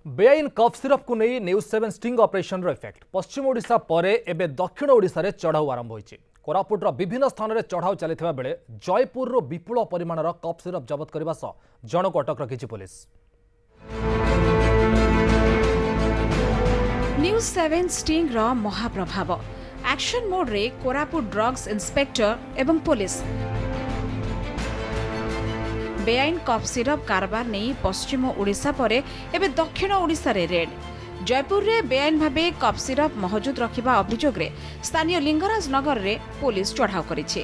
बेआईन cough syrup को नहीं news 7 sting operation effect पश्चिम ओडिशा परे एबे दक्षिण ओडिशा रे चढ़ाऊ आरंभ होइछि। कोरापुट विभिन्न स्थान में चढ़ाऊ चलता बेले जयपुर विपुल परिमाणर कफ सिरप जबत करने सह जनक अटक रखी पुलिस। न्यूज 7 स्टिंग रो महाप्रभाव एक्शन मोड रे कोरापुट ड्रग्स इंस्पेक्टर एवं पुलिस बेआईन कफ सिरप कारबार नहीं पश्चिम ओडिशा परे एबे दक्षिण ओडिशा रे रेड। जयपुर रे बेआईन भाबे कफ सिरप मौजूद रखिबा अभियोग रे स्थानीय लिंगराज नगर रे पुलिस चढ़ाऊ करिछि।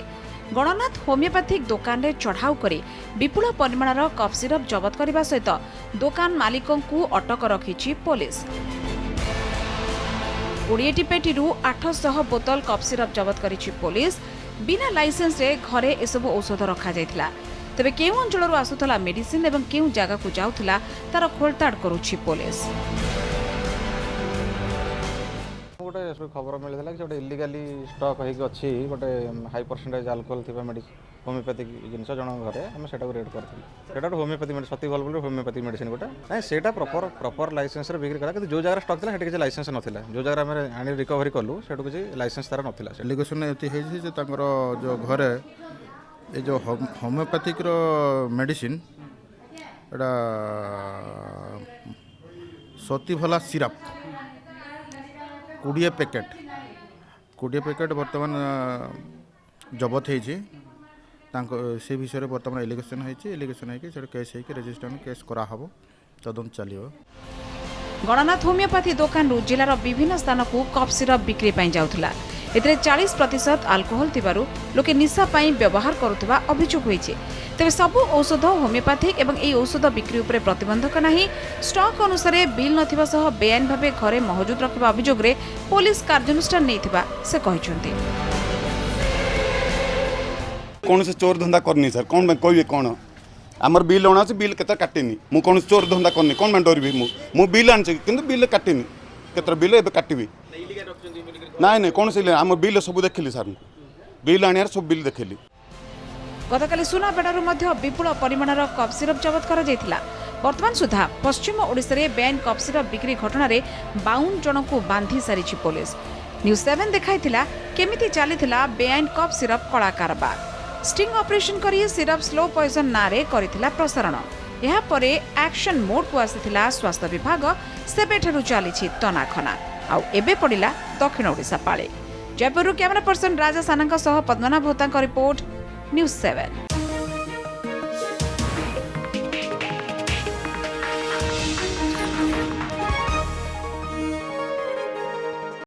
गणनाथ होमियोपैथिक दुकान रे चढ़ाऊ करी विपुल परिमाणर कफ सिरप जबत करने सहित दुकान मालिकों को अटक रखिछि पुलिस। 20 पेटी 800 बोतल कफ सिरप जबत करिछि पुलिस। बिना लाइसेंस रे घरे एसबु औषध रखा जायतिला। तेबे केउ अंचलरू आसुथला मेडिसिन एवं केउ जगह को जाउथला तार खोलताड़ करूछि पुलिस। गोटे खबर मिलता कि इलिगाली स्टक होगी गोटे हाई परसेंटेज अल्कोहल थी होमियोपैथिक जिनस जन घरे आम से रेड कर होमियोपैथिक सती भल होमियोपैथिक मेडिसिन गोटे ना से प्रॉपर लाइसेंस बिक्री करा जो जगह स्टक था किसी लाइसेंस नाला जो जगह आम आनी रिकवरी कलु से किसी लाइसेंस तार नाला। एलिगेशन ये जो घरे ये जो होमियोपैथिक मेडिसिन एटा सती भला सिरप 20 पैकेट बर्तमान जबत होती से विषय में बर्तमान एलिगेशन होती केस रजिस्ट्रेशन केस कराहब तदंत चलो। गणनाथ होमियोपैथी दुकान जिलार विभिन्न स्थान को कफ सिरप बिक्री जाउथला। एतरे 40% अल्कोहल थिबारु लोके निशा पाई व्यवहार करुवा अभियोग होइछे। तेबे सबु औषध होमियोपैथिक एवं एई औषध बिक्री उपरे प्रतिबंधक नाही। स्टॉक अनुसार बिल नथिबा सह बेआईन भाबे घरे मौजूद रखिबा अभियोग रे पुलिस कार्यानुष्ठान नैथिबा से कहिसंती। कौन से चोर धंदा करनी सर कौन कहबे कौन आमर बिल आना बिल केते काटिनी मु कौन चोर धंदा करनी कौन मैं डरबी मु बिल आनी किंतु बिल काटिनी केतर बिल एबे काटिबी नाई नहीं कौन से आम बिल सब देखली सर बिल आनियार सब बिल देखली। गतकाली सुनाबेड़ारू मध्य विपुल परिमाणर कफ सिरप जबत करा जायतिला। वर्तमान सुधा पश्चिम ओडिशा रे बेआईन कफ सिरप बिक्री घटना रे 52 जन को बांधी सारिछि पुलिस। न्यूज 7 देखाइथिला केमिति चलीथिला बेआईन कफ सिरप कला कारबार। स्टिंग ऑपरेशन करी सिरप स्लो पॉइजन नारे करिथिला प्रसारण। यहा परे एक्शन मोड को आसिथिला स्वास्थ्य विभाग सेबेठरू चलीछि तनाखना आउ एबे पड़िला दक्षिण ओडिशा पाळे। जयपुर कैमरा पर्सन राजा साना सह पद्मनाभ होता रिपोर्ट न्यूज 7।